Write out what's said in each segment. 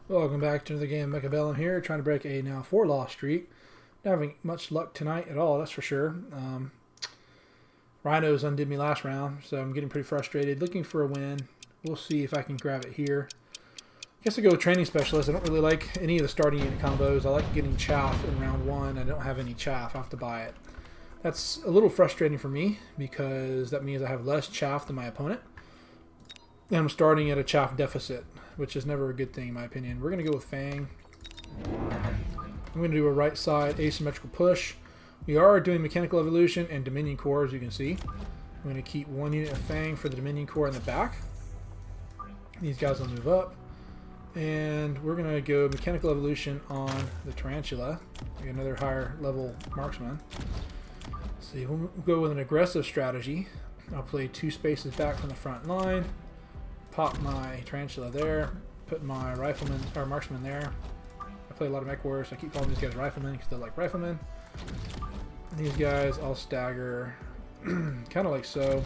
Welcome back to another game of Mechabellum here, trying to break a now 4-loss streak. Not having much luck tonight at all, that's for sure. Rhinos undid me last round, so I'm getting pretty frustrated. Looking for a win. We'll see if I can grab it here. I guess I go with Training Specialist. I don't really like any of the starting unit combos. I like getting chaff in round 1. I don't have any chaff. I have to buy it. That's a little frustrating for me because that means I have less chaff than my opponent. And I'm starting at a chaff deficit, which is never a good thing in my opinion. We're going to go with Fang. I'm going to do a right side asymmetrical push. We are doing Mechanical Evolution and Dominion Core, as you can see. I'm going to keep one unit of Fang for the Dominion Core in the back. These guys will move up. And we're going to go Mechanical Evolution on the Tarantula. Get another higher level marksman. Let's see, we'll go with an aggressive strategy. I'll play 2 spaces back from the front line. Pop my Tarantula there. Put my rifleman or marksman there. I play a lot of mech wars, so I keep calling these guys riflemen because they're like riflemen. And these guys I'll stagger kind of like so.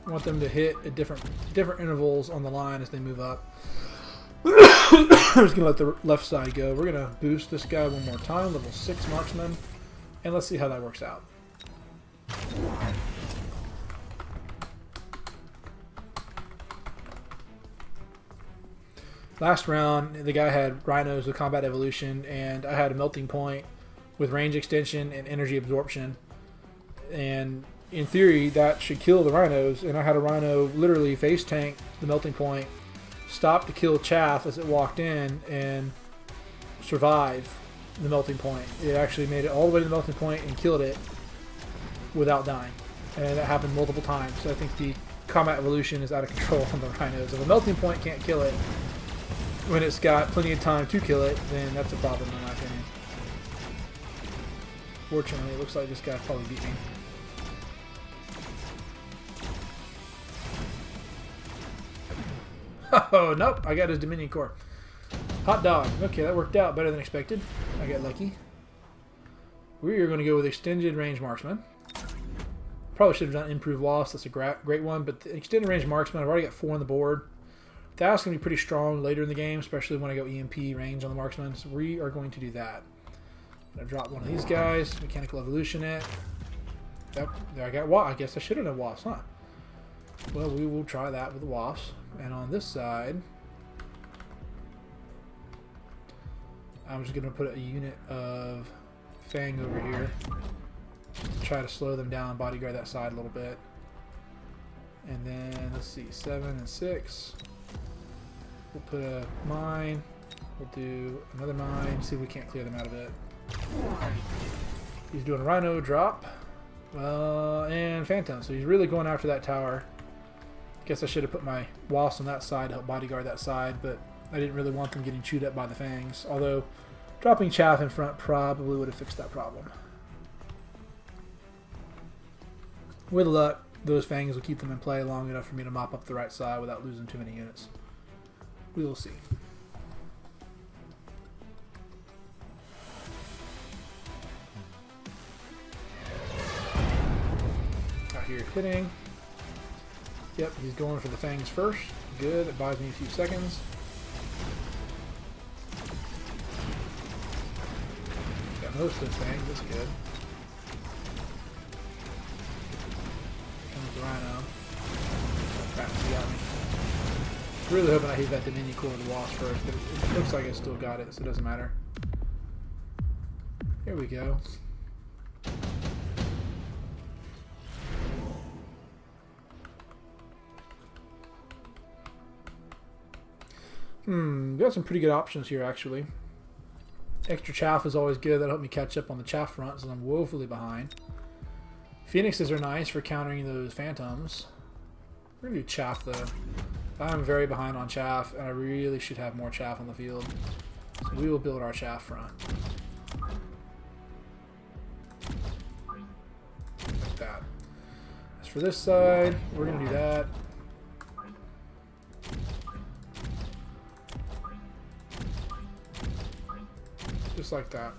I want them to hit at different intervals on the line as they move up. I'm just gonna let the left side go. We're gonna boost this guy one more time, level 6 marksman, and let's see how that works out. Last round, the guy had Rhinos with Combat Evolution, and I had a Melting Point with range extension and energy absorption. And in theory, that should kill the Rhinos, and I had a Rhino literally face tank the Melting Point, stop to kill chaff as it walked in, and survive the Melting Point. It actually made it all the way to the Melting Point and killed it without dying. And that happened multiple times. So I think the Combat Evolution is out of control on the Rhinos. If a Melting Point can't kill it, when it's got plenty of time to kill it, then that's a problem in my opinion. Fortunately, it looks like this guy probably beat me. Oh, nope, I got his Dominion Core. Hot dog. Okay, that worked out better than expected. I got lucky. We are going to go with Extended Range Marksman. Probably should have done Improved Loss. That's a great one, but the Extended Range Marksman, I've already got 4 on the board. That's going to be pretty strong later in the game, especially when I go EMP range on the marksman. So we are going to do that. I'm going to drop one of these guys, Mechanical Evolution it. Yep, there I got I guess I should have done wasps, huh? Well, we will try that with the wasps. And on this side, I'm just going to put a unit of Fang over here to try to slow them down, bodyguard that side a little bit. And then, let's see, 7 and 6. We'll put a mine. We'll do another mine. See if we can't clear them out of it. He's doing a Rhino drop. And Phantom. So he's really going after that tower. Guess I should have put my wasps on that side to help bodyguard that side, but I didn't really want them getting chewed up by the fangs. Although dropping chaff in front probably would have fixed that problem. With luck, those fangs will keep them in play long enough for me to mop up the right side without losing too many units. We will see. Out here hitting. Yep, he's going for the fangs first. Good, it buys me a few seconds. Got most of the fangs, that's good. Here comes the Rhino. Crap, he got me. Really hoping I hit that Dominion Core with the wasp first, but it looks like I still got it, so it doesn't matter. Here we go. Got some pretty good options here, actually. Extra chaff is always good. That'll help me catch up on the chaff front, since I'm woefully behind. Phoenixes are nice for countering those phantoms. We're going to do chaff, though. I'm very behind on chaff, and I really should have more chaff on the field. So we will build our chaff front. Like that. As for this side, we're going to do that. Just like that.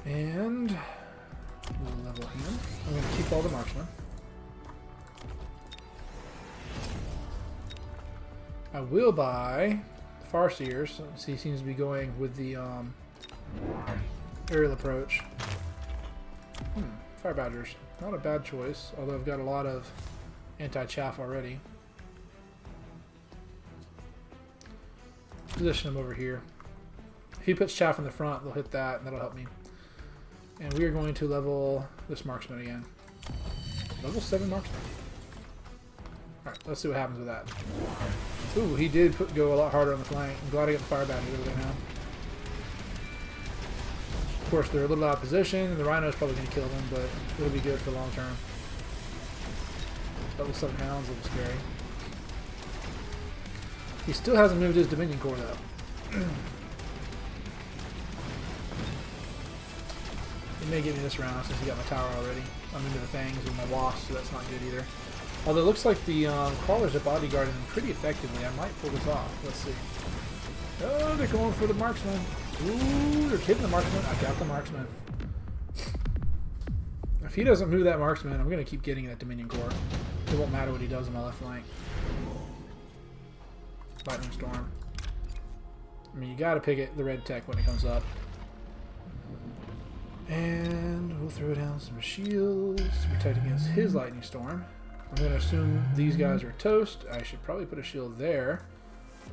And we'll level him. I'm going to keep all the marksmen. I will buy Farseers, since he seems to be going with the aerial approach. Fire Badgers. Not a bad choice, although I've got a lot of anti-chaff already. Position them over here. If he puts chaff in the front, they'll hit that, and that'll help me. And we are going to level this marksman again. Level 7 marksman. Alright, let's see what happens with that. Ooh, he did go a lot harder on the flank. I'm glad I got the Fire Badger over there now. Of course, they're a little out of position, and the Rhino's probably going to kill them, but it'll be good for the long term. Level 7 hounds, a little scary. He still hasn't moved his Dominion Corps, though. He may get me this round since he got my tower already. I'm into the fangs with my wasps, so that's not good either. Although it looks like the crawlers are bodyguarding them pretty effectively. I might pull this off. Let's see. Oh, they're going for the marksman. Ooh, they're hitting the marksman. I got the marksman. If he doesn't move that marksman, I'm going to keep getting that Dominion Corps. It won't matter what he does on my left flank. Lightning Storm. I mean, you got to pick it the red tech when it comes up. And we'll throw down some shields to protect against his Lightning Storm. I'm going to assume these guys are toast. I should probably put a shield there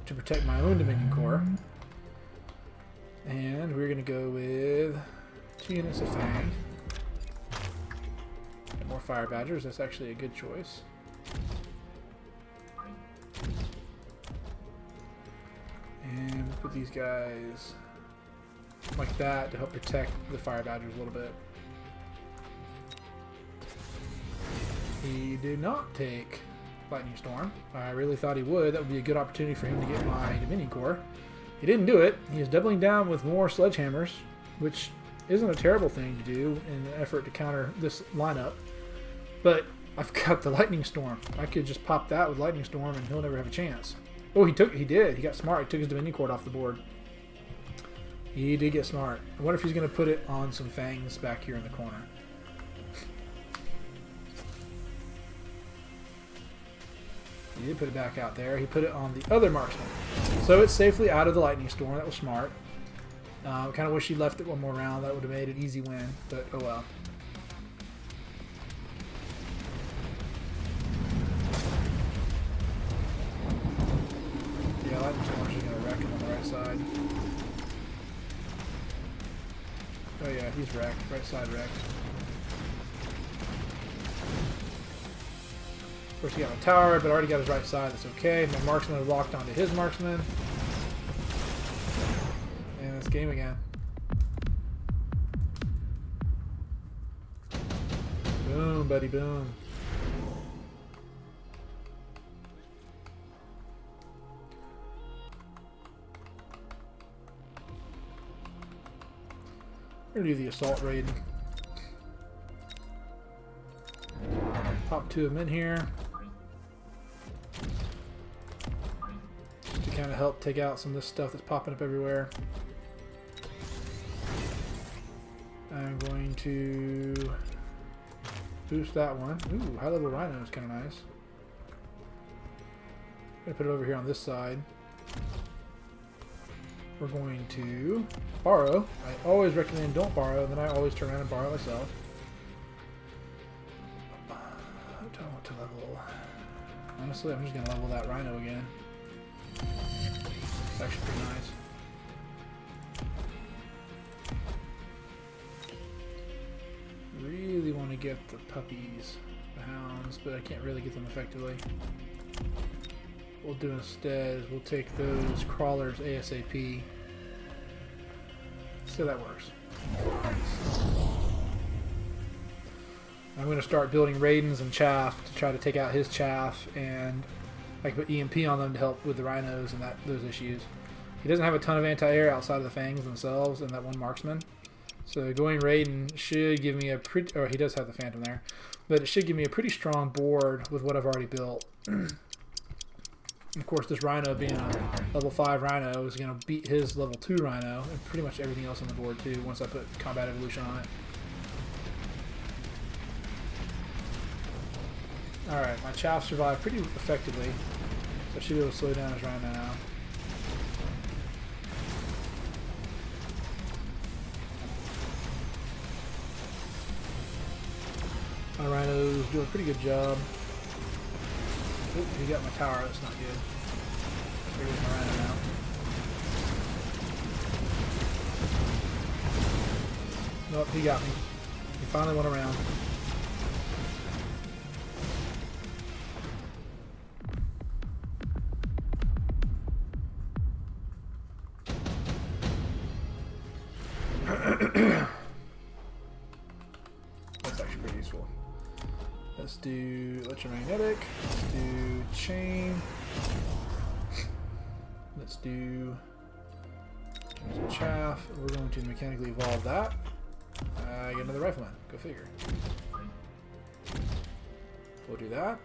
to protect my own Dominion Corps. And we're going to go with 2 units of Fang. And more Fire Badgers. That's actually a good choice. And we'll put these guys like that to help protect the Fire Badgers a little bit. He did not take Lightning Storm. I really thought he would. That would be a good opportunity for him to get my Dominion Corps. He didn't do it. He is doubling down with more sledgehammers, which isn't a terrible thing to do in an effort to counter this lineup. But I've got the Lightning Storm. I could just pop that with Lightning Storm and he'll never have a chance. Oh, he did. He got smart. He took his Dominion Corps off the board. He did get smart. I wonder if he's going to put it on some fangs back here in the corner. He did put it back out there. He put it on the other marksman. So it's safely out of the Lightning Storm. That was smart. Kind of wish he left it one more round. That would have made an easy win, but oh well. Yeah, Lightning Storm's just going to wreck him on the right side. Oh yeah, he's wrecked. Right side wrecked. Of course, he got a tower, but already got his right side. That's okay. My marksman is locked onto his marksman. And it's game again. Boom, buddy, boom. We're going to do the assault raid. Pop 2 of them in here. Just to kind of help take out some of this stuff that's popping up everywhere. I'm going to boost that one. Ooh, high level Rhino is kind of nice. I'm going to put it over here on this side. We're going to borrow. I always recommend don't borrow, then I always turn around and borrow myself. I don't want to level. Honestly, I'm just going to level that Rhino again. It's actually pretty nice. Really want to get the puppies, the hounds, but I can't really get them effectively. What we'll do instead is we'll take those crawlers ASAP. So that works. I'm going to start building Raidens and chaff to try to take out his chaff, and I can put EMP on them to help with the rhinos and those issues. He doesn't have a ton of anti-air outside of the fangs themselves and that one marksman. So going Raiden should give me a pretty... Oh, he does have the phantom there. But it should give me a pretty strong board with what I've already built. Of course, this Rhino being a level 5 Rhino is going to beat his level 2 Rhino and pretty much everything else on the board too once I put Combat Evolution on it. Alright, my chaff survived pretty effectively. I should be able to slow down his round now. My Rhino's doing a pretty good job. Oop, he got my tower, that's not good. There goes my Rhino now. Nope, he got me. He finally went around. That's actually pretty useful. Let's do electromagnetic. Let's do chain. Let's do chaff. We're going to mechanically evolve that. Get another rifleman. Go figure. We'll do that.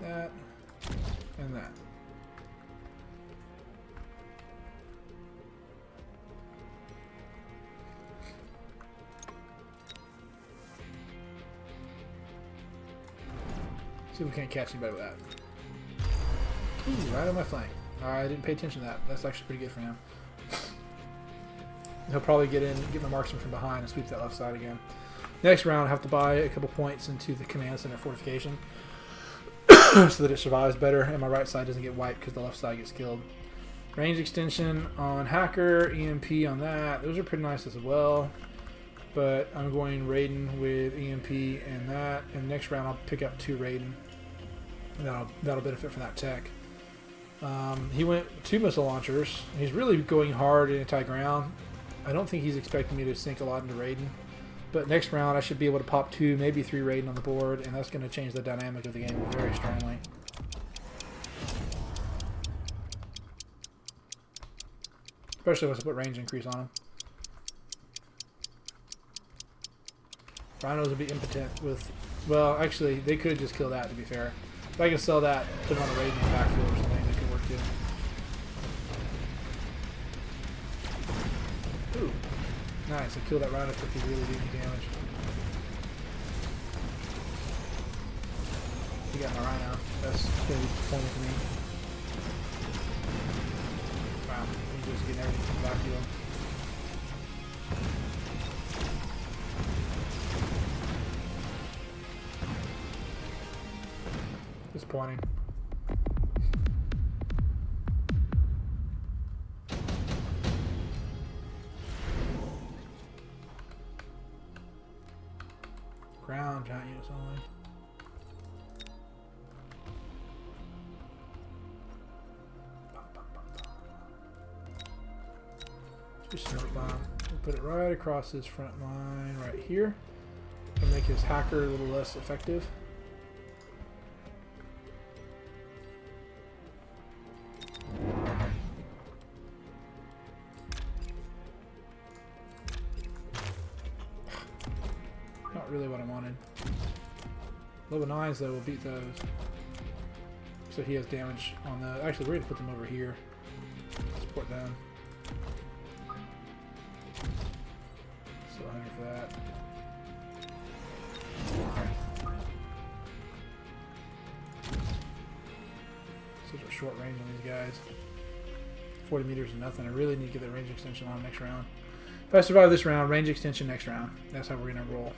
That. And that. See if we can't catch anybody with that. Ooh, right on my flank. I didn't pay attention to that. That's actually pretty good for him. He'll probably get in, get my marksman from behind, and sweep that left side again. Next round, I have to buy a couple points into the command center fortification so that it survives better, and my right side doesn't get wiped because the left side gets killed. Range extension on Hacker, EMP on that. Those are pretty nice as well. But I'm going Raiden with EMP and that. And next round, I'll pick up 2 Raiden. And that'll benefit from that tech. He went 2 missile launchers. He's really going hard in anti-ground. I don't think he's expecting me to sink a lot into Raiden. But next round, I should be able to pop 2, maybe 3 Raiden on the board, and that's going to change the dynamic of the game very strongly. Especially once I put range increase on him. Rhinos would be impotent with... Well, actually, they could just kill that, to be fair. If I can sell that, put it on a Raiden in the backfield or something, that could work too. Ooh. Nice, I killed that Rhino if he really did any damage. He got my Rhino. That's going to be disappointing for me. Wow, he's just getting everything from the backfield. Disappointing. Ground giant units only. Just smoke bomb. We'll put it right across his front line right here. And make his hacker a little less effective. Not really what I wanted. Level 9s though will beat those. So he has damage on the... Actually, we're going to put them over here. Support them. So 100 for that. Such a short range on these guys. 40 meters is nothing. I really need to get that range extension on next round. If I survive this round, range extension next round. That's how we're going to roll.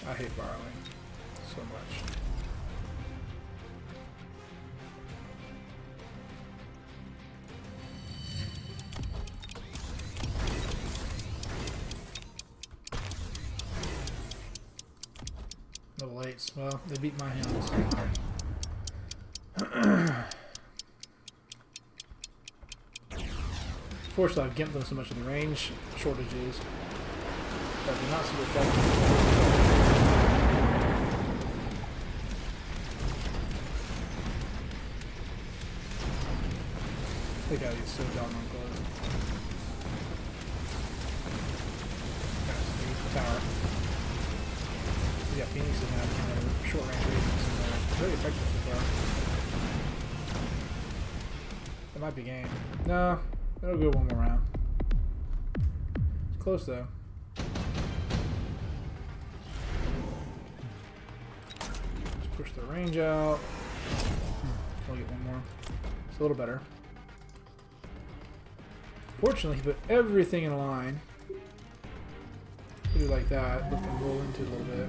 I hate borrowing so much. Level 8s. Well, they beat my hounds. Fortunately, I've gimped them so much of the range shortages that they're not super effective. That guy is so doggone close. Tower. We got Phoenix in that short range Raidens. Very effective so far. might be game. No, it'll go one more round. It's close though. Let's push the range out. We'll get one more. It's a little better. Fortunately, he put everything in a line. Do like that. Let them roll into it a little bit.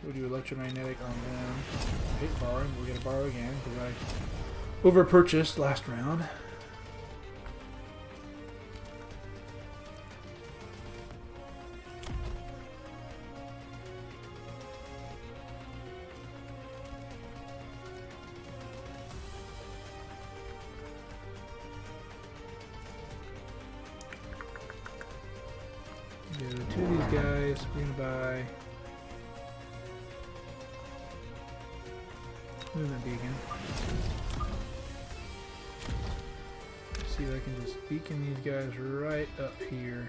We'll do electromagnetic on them. I hate borrowing. We're gonna borrow again because I over-purchased last round. Go to these guys. We're gonna buy movement beacon. See if I can just beacon these guys right up here.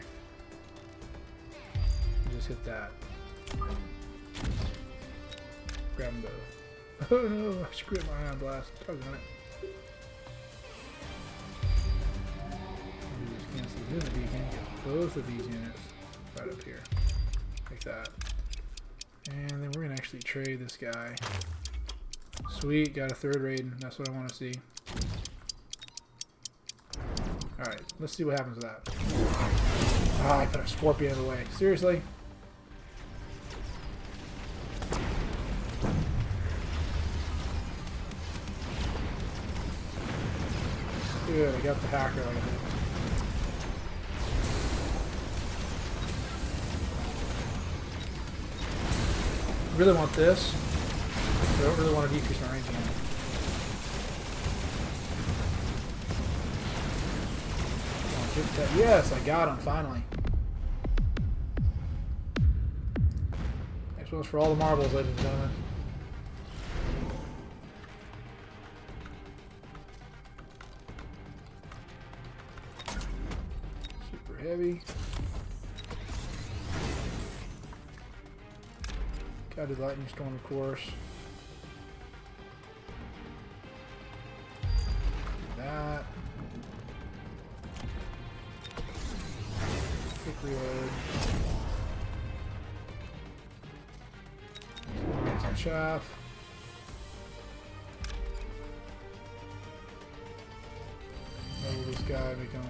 And just hit that. Grab them both. Oh no! I screwed my ion blast. Talking on it. Just cancel the movement beacon. Get both of these units right up here, like that. And then we're gonna actually trade this guy. Sweet, got a third Raiden. That's what I want to see. Alright, let's see what happens with that. Ah, I put a Scorpion in the way. Seriously? Good, I got the hacker like I did. Really want this. I don't really want to decrease my range on it. Yes, I got him finally. Next one's for all the marbles, ladies and gentlemen. Super heavy. Gotta do lightning storm, of course. That. Quick reload. Get some chaff. Level this guy, make him.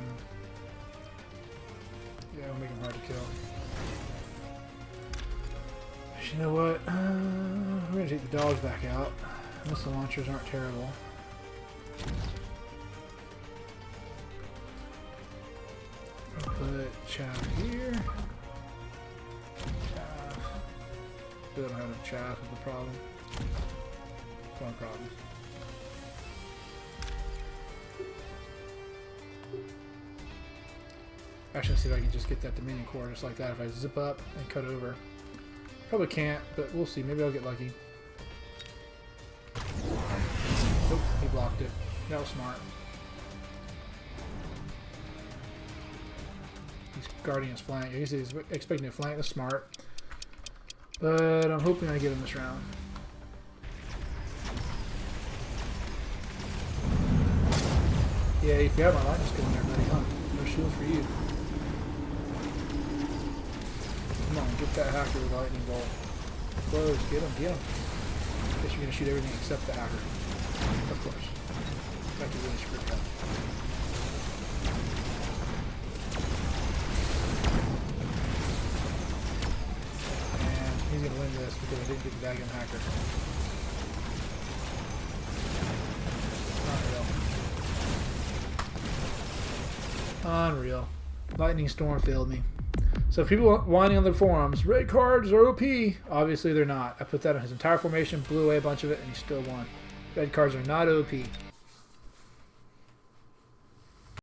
Yeah, we'll make him hard to kill. You know what? We're gonna take the dogs back out. Missile launchers aren't terrible. Put chaff here. Chaff. Still don't have enough chaff is the problem. One problem. Actually, see if I can just get that Dominion core just like that. If I zip up and cut over. Probably can't, but we'll see. Maybe I'll get lucky. Nope, he blocked it. That was smart. He's guarding his flank. He's expecting to flank. That's smart. But I'm hoping I get him this round. Yeah, if you have my lightning skill in there, buddy, huh? No shield for you. Come on, get that hacker with the lightning bolt. Close, get him, get him. Guess you're gonna shoot everything except the hacker. Of course. Like you really screwed up. And he's gonna win this because I didn't get the daggone hacker. Unreal. Unreal. Lightning storm failed me. So if people are whining on the forums, red cards are OP. Obviously they're not. I put that on his entire formation, blew away a bunch of it, and he still won. Red cards are not OP.